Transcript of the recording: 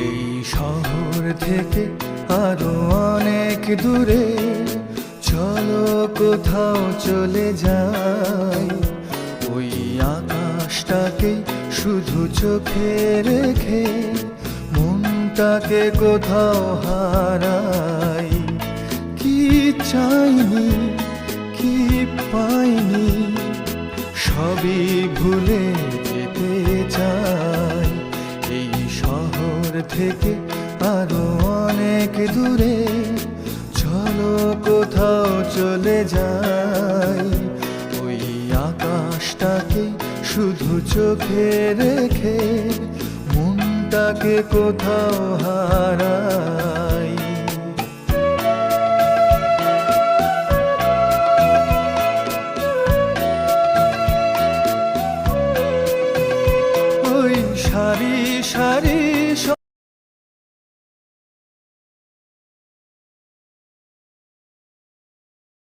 এই শহর থেকে আরো অনেক দূরে চলো কোথাও চলে যাই। ওই আকাশটাকে শুধু চোখে রেখে মনটাকে কোথাও হারাই। কি চাইনি কি পাইনি সবই ভুলে যেতে চাই। এই শহর থেকে আরো অনেক দূরে চলো কোথাও চলে যাই। ওই আকাশটাকে শুধু চোখে রেখে মনটাকে কোথাও হারাই। ওই সারি সারি